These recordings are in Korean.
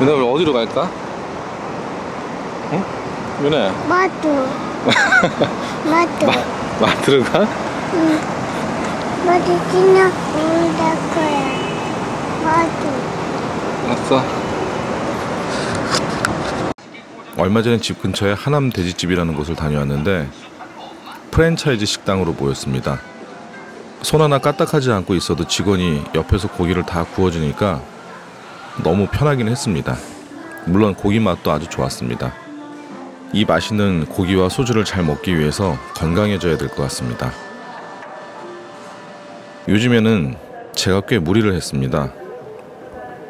윤아, 우리 어디로 갈까? 응? 윤아. 마트. 마트. 마트로 가? 응. 마트 지나고 갈 거야. 마트. 알았어. 얼마 전에 집 근처에 하남 돼지집이라는 곳을 다녀왔는데 프랜차이즈 식당으로 모였습니다. 손 하나 까딱하지 않고 있어도 직원이 옆에서 고기를 다 구워주니까 너무 편하긴 했습니다. 물론 고기 맛도 아주 좋았습니다. 이 맛있는 고기와 소주를 잘 먹기 위해서 건강해져야 될 것 같습니다. 요즘에는 제가 꽤 무리를 했습니다.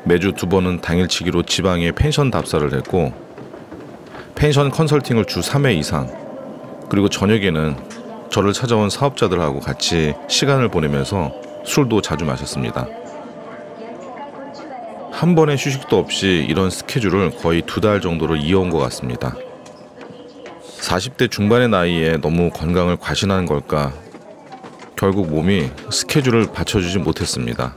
매주 2번은 당일치기로 지방에 펜션 답사를 했고 펜션 컨설팅을 주 3회 이상, 그리고 저녁에는 저를 찾아온 사업자들하고 같이 시간을 보내면서 술도 자주 마셨습니다. 한 번의 휴식도 없이 이런 스케줄을 거의 2달 정도를 이어온 것 같습니다. 40대 중반의 나이에 너무 건강을 과신한 걸까, 결국 몸이 스케줄을 받쳐주지 못했습니다.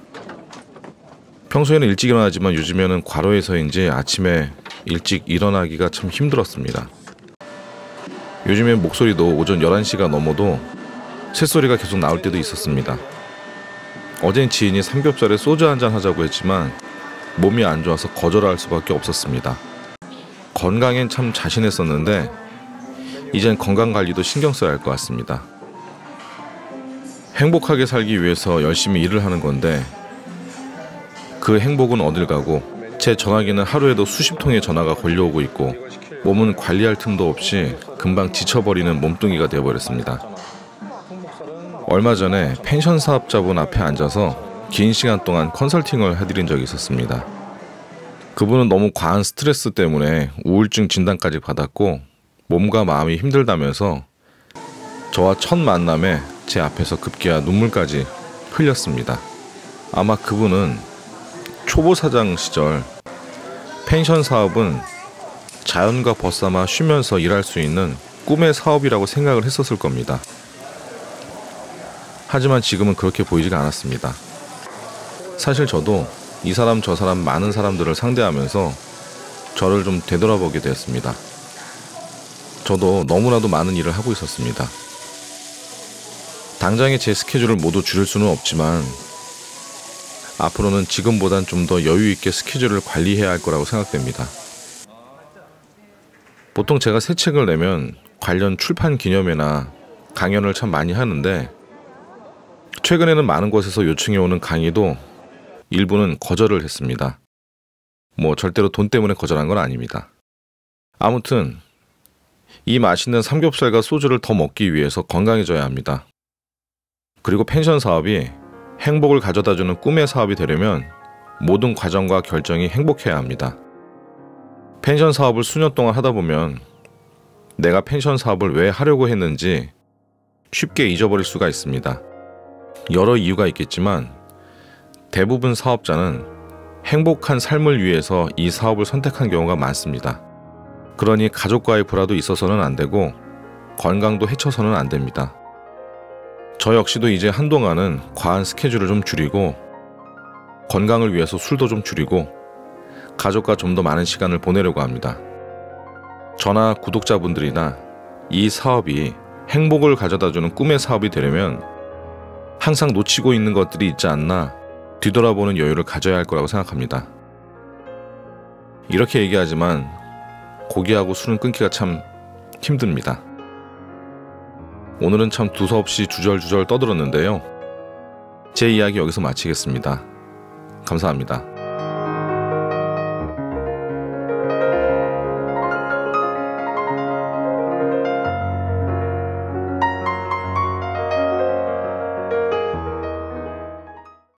평소에는 일찍 일어나지만 요즘에는 과로해서인지 아침에 일찍 일어나기가 참 힘들었습니다. 요즘엔 목소리도 오전 11시가 넘어도 새소리가 계속 나올 때도 있었습니다. 어젠 지인이 삼겹살에 소주 한잔 하자고 했지만 몸이 안 좋아서 거절할 수밖에 없었습니다. 건강엔 참 자신했었는데 이젠 건강관리도 신경 써야 할 것 같습니다. 행복하게 살기 위해서 열심히 일을 하는 건데 그 행복은 어딜 가고 제 전화기는 하루에도 수십 통의 전화가 걸려오고 있고 몸은 관리할 틈도 없이 금방 지쳐버리는 몸뚱이가 되어버렸습니다. 얼마 전에 펜션 사업자분 앞에 앉아서 긴 시간 동안 컨설팅을 해드린 적이 있었습니다. 그분은 너무 과한 스트레스 때문에 우울증 진단까지 받았고 몸과 마음이 힘들다면서 저와 첫 만남에 제 앞에서 급기야 눈물까지 흘렸습니다. 아마 그분은 초보 사장 시절 펜션 사업은 자연과 벗삼아 쉬면서 일할 수 있는 꿈의 사업이라고 생각을 했었을 겁니다. 하지만 지금은 그렇게 보이지가 않았습니다. 사실 저도 이 사람 저 사람 많은 사람들을 상대하면서 저를 좀 되돌아보게 되었습니다. 저도 너무나도 많은 일을 하고 있었습니다. 당장의 제 스케줄을 모두 줄일 수는 없지만 앞으로는 지금보단 좀 더 여유 있게 스케줄을 관리해야 할 거라고 생각됩니다. 보통 제가 새 책을 내면 관련 출판 기념회나 강연을 참 많이 하는데 최근에는 많은 곳에서 요청해 오는 강의도 일부는 거절을 했습니다. 뭐 절대로 돈 때문에 거절한 건 아닙니다. 아무튼 이 맛있는 삼겹살과 소주를 더 먹기 위해서 건강해져야 합니다. 그리고 펜션 사업이 행복을 가져다주는 꿈의 사업이 되려면 모든 과정과 결정이 행복해야 합니다. 펜션 사업을 수년 동안 하다 보면 내가 펜션 사업을 왜 하려고 했는지 쉽게 잊어버릴 수가 있습니다. 여러 이유가 있겠지만 대부분 사업자는 행복한 삶을 위해서 이 사업을 선택한 경우가 많습니다. 그러니 가족과의 불화도 있어서는 안 되고 건강도 해쳐서는 안 됩니다. 저 역시도 이제 한동안은 과한 스케줄을 좀 줄이고 건강을 위해서 술도 좀 줄이고 가족과 좀 더 많은 시간을 보내려고 합니다. 저나 구독자분들이나 이 사업이 행복을 가져다주는 꿈의 사업이 되려면 항상 놓치고 있는 것들이 있지 않나 뒤돌아보는 여유를 가져야 할 거라고 생각합니다. 이렇게 얘기하지만 고기하고 술은 끊기가 참 힘듭니다. 오늘은 참 두서없이 주절주절 떠들었는데요. 제 이야기 여기서 마치겠습니다. 감사합니다.